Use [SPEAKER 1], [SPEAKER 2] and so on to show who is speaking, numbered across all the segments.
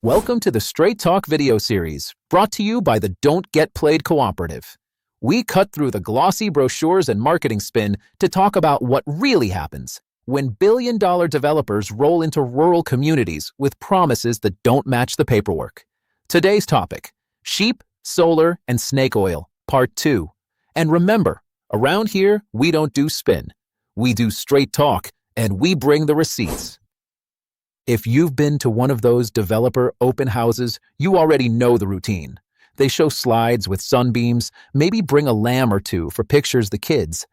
[SPEAKER 1] Welcome to the Straight Talk video series, brought to you by the Don't Get Played Cooperative. We cut through the glossy brochures and marketing spin to talk about what really happens when billion-dollar developers roll into rural communities with promises that don't match the paperwork. Today's topic: sheep, solar, and snake oil, part 2. And remember, around here, we don't do spin. We do straight talk, and we bring the receipts. If you've been to one of those developer open houses, you already know the routine. They show slides with sunbeams, maybe bring a lamb or two for pictures the kids,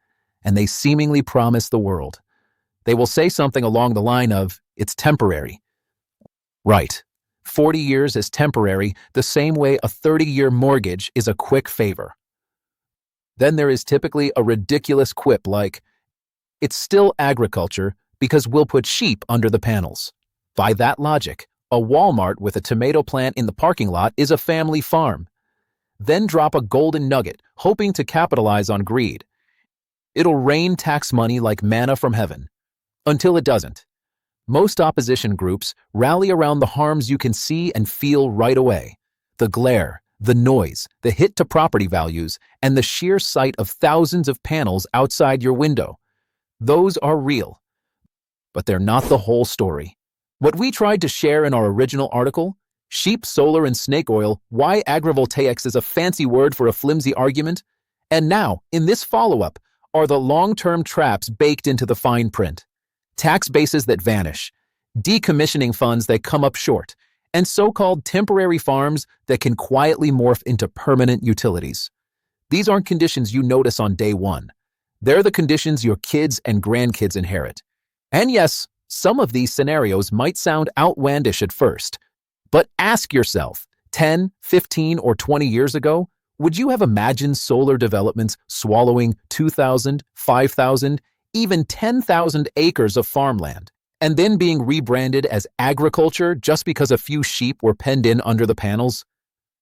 [SPEAKER 1] and they seemingly promise the world. They will say something along the line of, "It's temporary." Right. 40 years is temporary, the same way a 30-year mortgage is a quick favor. Then there is typically a ridiculous quip like, "It's still agriculture because we'll put sheep under the panels." By that logic, a Walmart with a tomato plant in the parking lot is a family farm. Then drop a golden nugget, hoping to capitalize on greed. It'll rain tax money like manna from heaven. Until it doesn't. Most opposition groups rally around the harms you can see and feel right away. The glare, the noise, the hit to property values, and the sheer sight of thousands of panels outside your window. Those are real. But they're not the whole story. What we tried to share in our original article, Sheep, Solar, and Snake Oil, Why Agrivoltaics is a Fancy Word for a Flimsy Argument, and now, in this follow-up, are the long-term traps baked into the fine print. Tax bases that vanish, decommissioning funds that come up short, and so-called temporary farms that can quietly morph into permanent utilities. These aren't conditions you notice on day one. They're the conditions your kids and grandkids inherit. And yes, some of these scenarios might sound outlandish at first, but ask yourself, 10, 15, or 20 years ago, would you have imagined solar developments swallowing 2,000, 5,000, even 10,000 acres of farmland, and then being rebranded as agriculture just because a few sheep were penned in under the panels?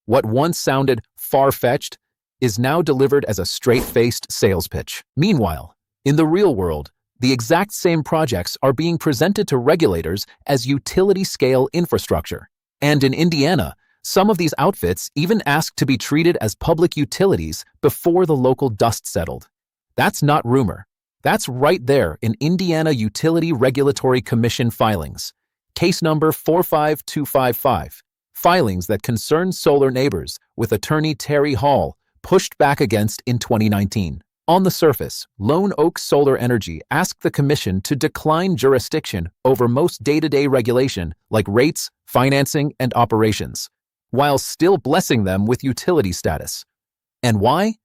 [SPEAKER 1] What once sounded far-fetched is now delivered as a straight-faced sales pitch. Meanwhile, in the real world, the exact same projects are being presented to regulators as utility-scale infrastructure. And in Indiana, some of these outfits even asked to be treated as public utilities before the local dust settled. That's not rumor. That's right there in Indiana Utility Regulatory Commission filings. Case number 45255. Filings that concern solar neighbors with attorney Terry Hall pushed back against in 2019. On the surface, Lone Oak Solar Energy asked the commission to decline jurisdiction over most day-to-day regulation like rates, financing, and operations, while still blessing them with utility status. And why?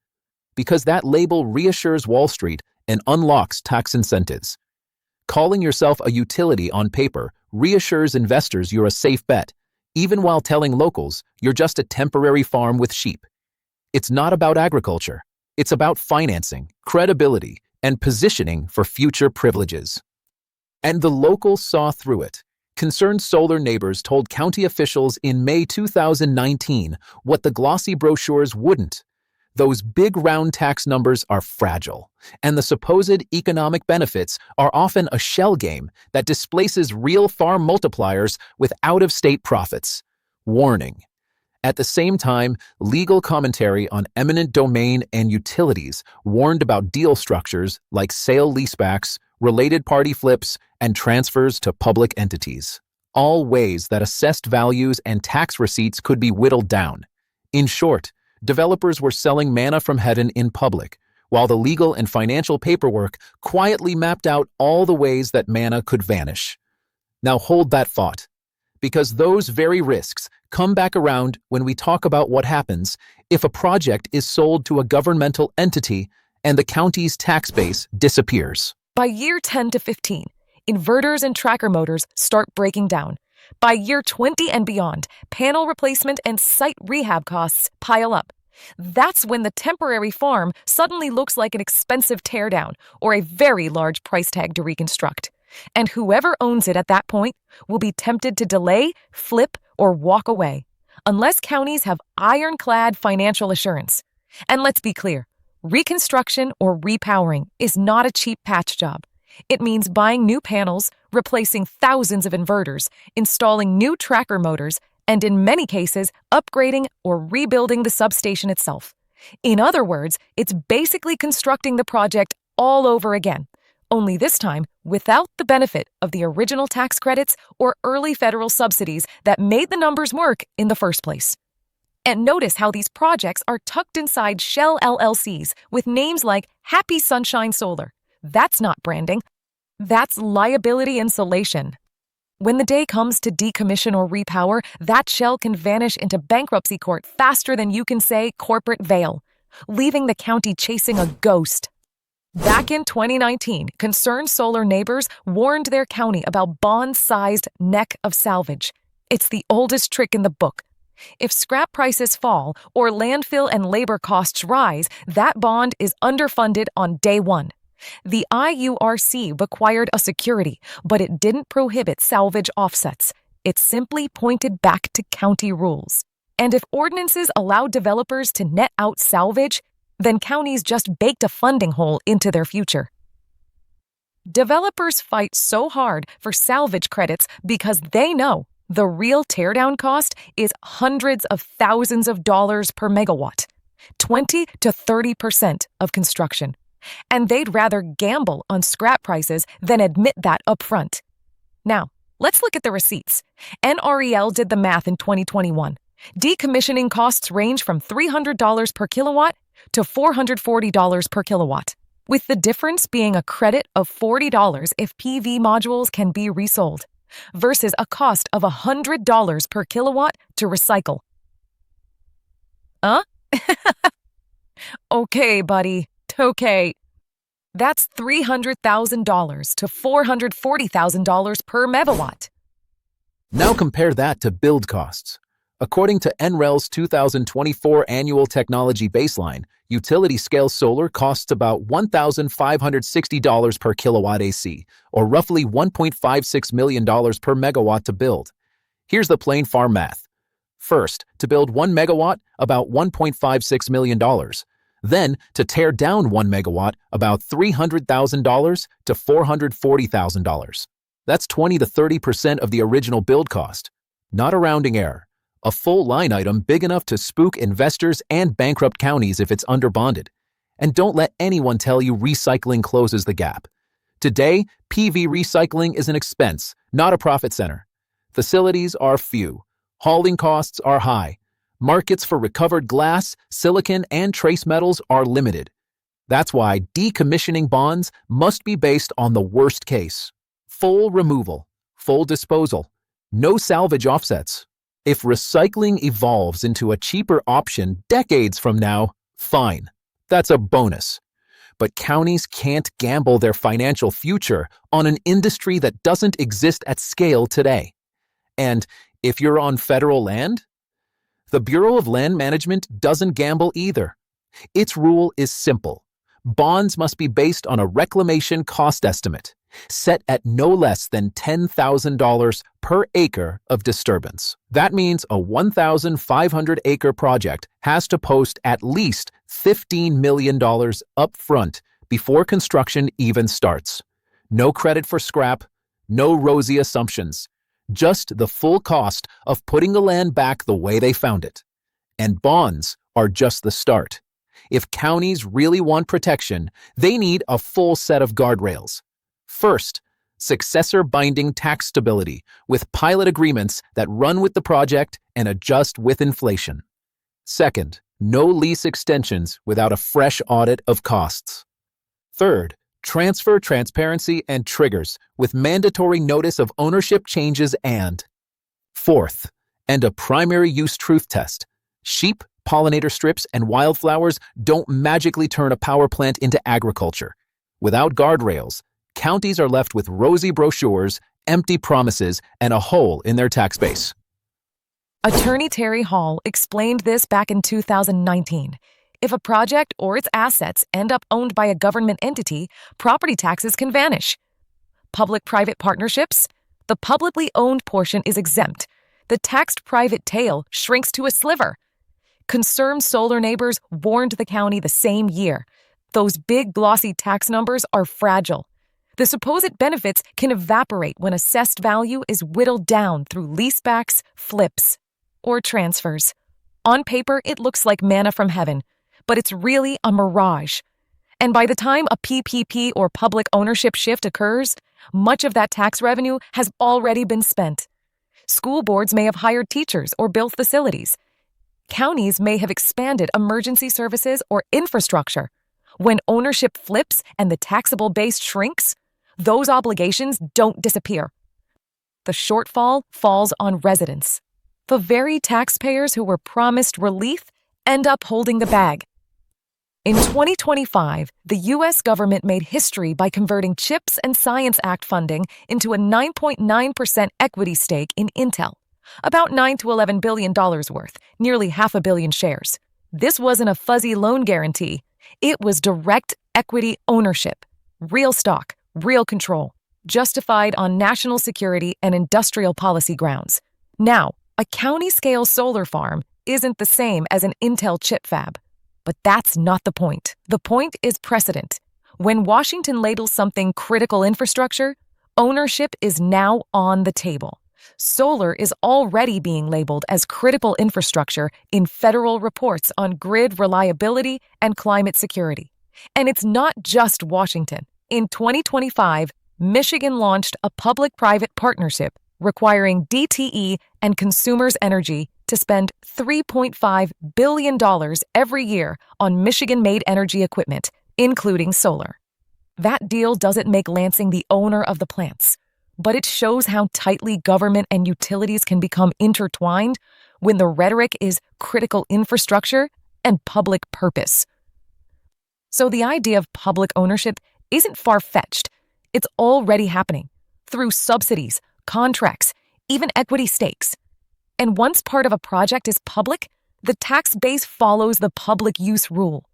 [SPEAKER 1] Because that label reassures Wall Street and unlocks tax incentives. Calling yourself a utility on paper reassures investors you're a safe bet, even while telling locals you're just a temporary farm with sheep. It's not about agriculture. It's about financing, credibility, and positioning for future privileges. And the locals saw through it. Concerned solar neighbors told county officials in May 2019 what the glossy brochures wouldn't. Those big round tax numbers are fragile, and the supposed economic benefits are often a shell game that displaces real farm multipliers with out-of-state profits. Warning. At the same time, legal commentary on eminent domain and utilities warned about deal structures like sale-leasebacks, related party flips, and transfers to public entities. All ways that assessed values and tax receipts could be whittled down. In short, developers were selling manna from heaven in public, while the legal and financial paperwork quietly mapped out all the ways that manna could vanish. Now hold that thought, because those very risks come back around when we talk about what happens if a project is sold to a governmental entity and the county's tax base disappears.
[SPEAKER 2] By year 10 to 15, inverters and tracker motors start breaking down. By year 20 and beyond, panel replacement and site rehab costs pile up. That's when the temporary farm suddenly looks like an expensive teardown or a very large price tag to reconstruct. And whoever owns it at that point will be tempted to delay, flip, or walk away, unless counties have ironclad financial assurance. And let's be clear, reconstruction or repowering is not a cheap patch job. It means buying new panels, replacing thousands of inverters, installing new tracker motors, and in many cases, upgrading or rebuilding the substation itself. In other words, it's basically constructing the project all over again, only this time without the benefit of the original tax credits or early federal subsidies that made the numbers work in the first place. And notice how these projects are tucked inside shell LLCs with names like Happy Sunshine Solar. That's not branding. That's liability insulation. When the day comes to decommission or repower, that shell can vanish into bankruptcy court faster than you can say corporate veil, leaving the county chasing a ghost. Back in 2019, concerned solar neighbors warned their county about bond-sized neck of salvage. It's the oldest trick in the book. If scrap prices fall or landfill and labor costs rise, that bond is underfunded on day one. The IURC required a security, but it didn't prohibit salvage offsets. It simply pointed back to county rules. And if ordinances allowed developers to net out salvage, then counties just baked a funding hole into their future. Developers fight so hard for salvage credits because they know the real teardown cost is hundreds of thousands of dollars per megawatt, 20 to 30% of construction. And they'd rather gamble on scrap prices than admit that up front. Now, let's look at the receipts. NREL did the math in 2021. Decommissioning costs range from $300 per kilowatt to $440 per kilowatt, with the difference being a credit of $40 if PV modules can be resold, versus a cost of $100 per kilowatt to recycle. Huh? Okay, buddy. Okay. That's $300,000 to $440,000 per megawatt.
[SPEAKER 1] Now compare that to build costs. According to NREL's 2024 annual technology baseline, utility-scale solar costs about $1,560 per kilowatt AC, or roughly $1.56 million per megawatt to build. Here's the plain farm math. First, to build 1 megawatt, about $1.56 million. Then, to tear down 1 megawatt, about $300,000 to $440,000. That's 20 to 30% of the original build cost. Not a rounding error. A full line item big enough to spook investors and bankrupt counties if it's underbonded. And don't let anyone tell you recycling closes the gap. Today, PV recycling is an expense, not a profit center. Facilities are few. Hauling costs are high. Markets for recovered glass, silicon, and trace metals are limited. That's why decommissioning bonds must be based on the worst case. Full removal, full disposal, no salvage offsets. If recycling evolves into a cheaper option decades from now, fine. That's a bonus. But counties can't gamble their financial future on an industry that doesn't exist at scale today. And if you're on federal land, the Bureau of Land Management doesn't gamble either. Its rule is simple. Bonds must be based on a reclamation cost estimate, set at no less than $10,000 per acre of disturbance. That means a 1,500-acre project has to post at least $15 million up front before construction even starts. No credit for scrap, no rosy assumptions. Just the full cost of putting the land back the way they found it. And bonds are just the start. If counties really want protection, they need a full set of guardrails. First, successor-binding tax stability with pilot agreements that run with the project and adjust with inflation. Second, no lease extensions without a fresh audit of costs. Third, transfer transparency and triggers with mandatory notice of ownership changes and fourth, and a primary use truth test. Sheep, pollinator strips, and wildflowers don't magically turn a power plant into agriculture. Without guardrails, counties are left with rosy brochures, empty promises, and a hole in their tax base.
[SPEAKER 2] Attorney Terry Hall explained this back in 2019. If a project or its assets end up owned by a government entity, property taxes can vanish. Public-private partnerships? The publicly owned portion is exempt. The taxed private tail shrinks to a sliver. Concerned solar neighbors warned the county the same year. Those big, glossy tax numbers are fragile. The supposed benefits can evaporate when assessed value is whittled down through leasebacks, flips, or transfers. On paper, it looks like manna from heaven, but it's really a mirage. And by the time a PPP or public ownership shift occurs, much of that tax revenue has already been spent. School boards may have hired teachers or built facilities. Counties may have expanded emergency services or infrastructure. When ownership flips and the taxable base shrinks, those obligations don't disappear. The shortfall falls on residents. The very taxpayers who were promised relief end up holding the bag. In 2025, the U.S. government made history by converting CHIPS and Science Act funding into a 9.9% equity stake in Intel, about $9 to $11 billion worth, nearly 500 million shares. This wasn't a fuzzy loan guarantee. It was direct equity ownership, real stock, real control, justified on national security and industrial policy grounds. Now, a county-scale solar farm isn't the same as an Intel chip fab. But that's not the point. The point is precedent. When Washington ladles something critical infrastructure, ownership is now on the table. Solar is already being labeled as critical infrastructure in federal reports on grid reliability and climate security. And it's not just Washington. In 2025, Michigan launched a public-private partnership requiring DTE and Consumers Energy to spend $3.5 billion every year on Michigan-made energy equipment, including solar. That deal doesn't make Lansing the owner of the plants, but it shows how tightly government and utilities can become intertwined when the rhetoric is critical infrastructure and public purpose. So the idea of public ownership isn't far-fetched. It's already happening through subsidies, contracts, even equity stakes. And once part of a project is public, the tax base follows the public use rule.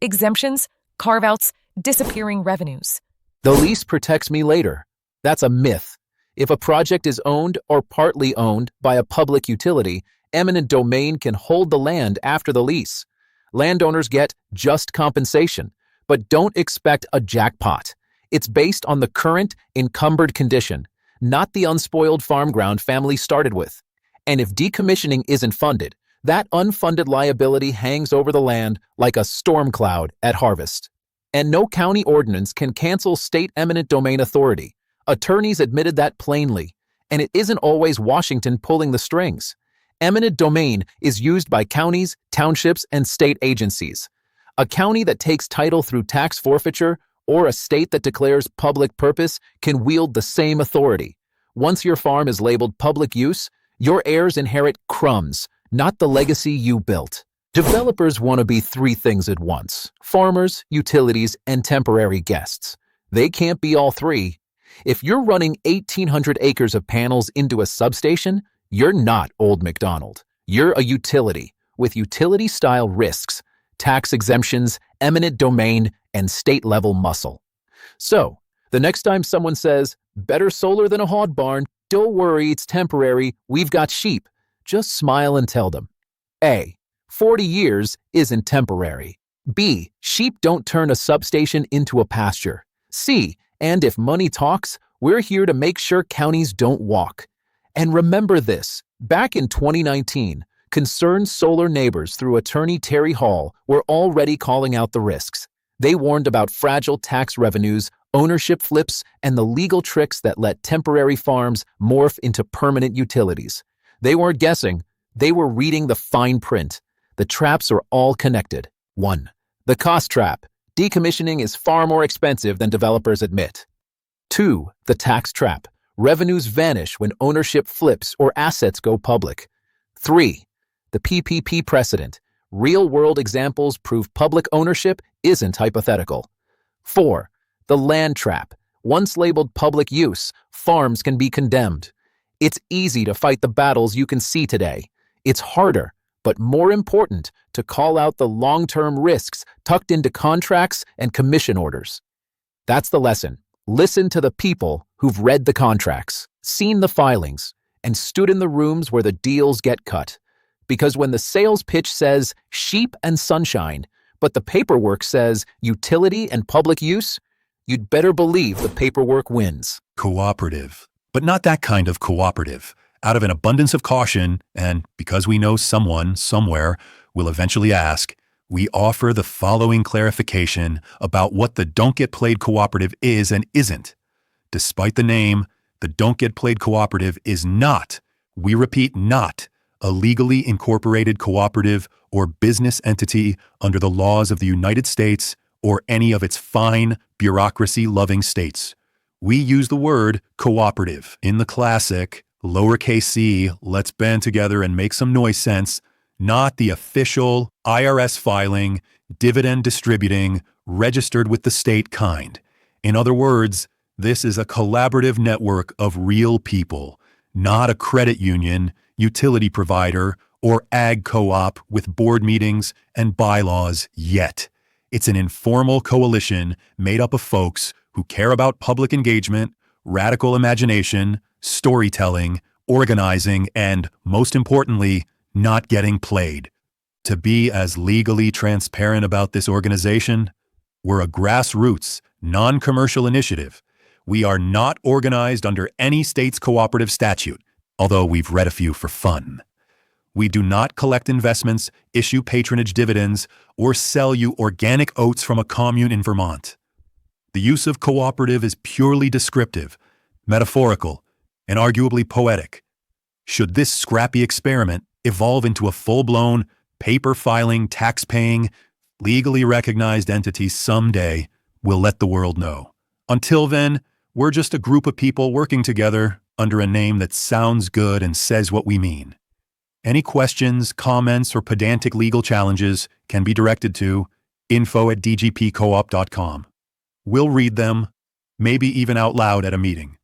[SPEAKER 2] Exemptions, carve-outs, disappearing revenues.
[SPEAKER 1] The lease protects me later. That's a myth. If a project is owned or partly owned by a public utility, eminent domain can hold the land after the lease. Landowners get just compensation, but don't expect a jackpot. It's based on the current encumbered condition, not the unspoiled farm ground family started with. And if decommissioning isn't funded, that unfunded liability hangs over the land like a storm cloud at harvest. And no county ordinance can cancel state eminent domain authority. Attorneys admitted that plainly, and it isn't always Washington pulling the strings. Eminent domain is used by counties, townships, and state agencies. A county that takes title through tax forfeiture or a state that declares public purpose can wield the same authority. Once your farm is labeled public use, your heirs inherit crumbs, not the legacy you built. Developers want to be three things at once: farmers, utilities, and temporary guests. They can't be all three. If you're running 1,800 acres of panels into a substation, you're not Old MacDonald. You're a utility with utility-style risks, tax exemptions, eminent domain, and state-level muscle. So, the next time someone says, "Better solar than a hog barn," don't worry, it's temporary, we've got sheep. Just smile and tell them. A, 40 years isn't temporary. B, sheep don't turn a substation into a pasture. C, and if money talks, we're here to make sure counties don't walk. And remember this, back in 2019, concerned solar neighbors through attorney Terry Hall were already calling out the risks. They warned about fragile tax revenues, ownership flips, and the legal tricks that let temporary farms morph into permanent utilities. They weren't guessing. They were reading the fine print. The traps are all connected. 1. The cost trap. Decommissioning is far more expensive than developers admit. 2. The tax trap. Revenues vanish when ownership flips or assets go public. 3. The PPP precedent. Real-world examples prove public ownership isn't hypothetical. 4. The land trap. Once labeled public use, farms can be condemned. It's easy to fight the battles you can see today. It's harder, but more important, to call out the long-term risks tucked into contracts and commission orders. That's the lesson. Listen to the people who've read the contracts, seen the filings, and stood in the rooms where the deals get cut. Because when the sales pitch says sheep and sunshine, but the paperwork says utility and public use, you'd better believe the paperwork wins.
[SPEAKER 3] Cooperative. But not that kind of cooperative. Out of an abundance of caution, and because we know someone, somewhere, will eventually ask, we offer the following clarification about what the Don't Get Played Cooperative is and isn't. Despite the name, the Don't Get Played Cooperative is not, we repeat, not, a legally incorporated cooperative or business entity under the laws of the United States or any of its fine, bureaucracy-loving states. We use the word cooperative in the classic, lowercase c, let's band together and make some noise sense, not the official, IRS filing, dividend distributing, registered with the state kind. In other words, this is a collaborative network of real people, not a credit union, utility provider, or ag co-op with board meetings and bylaws yet. It's an informal coalition made up of folks who care about public engagement, radical imagination, storytelling, organizing, and, most importantly, not getting played. To be as legally transparent about this organization, we're a grassroots, non-commercial initiative. We are not organized under any state's cooperative statute, although we've read a few for fun. We do not collect investments, issue patronage dividends, or sell you organic oats from a commune in Vermont. The use of cooperative is purely descriptive, metaphorical, and arguably poetic. Should this scrappy experiment evolve into a full-blown, paper-filing, tax-paying, legally recognized entity someday, we'll let the world know. Until then, we're just a group of people working together under a name that sounds good and says what we mean. Any questions, comments, or pedantic legal challenges can be directed to info@dgpcoop.com. We'll read them, maybe even out loud at a meeting.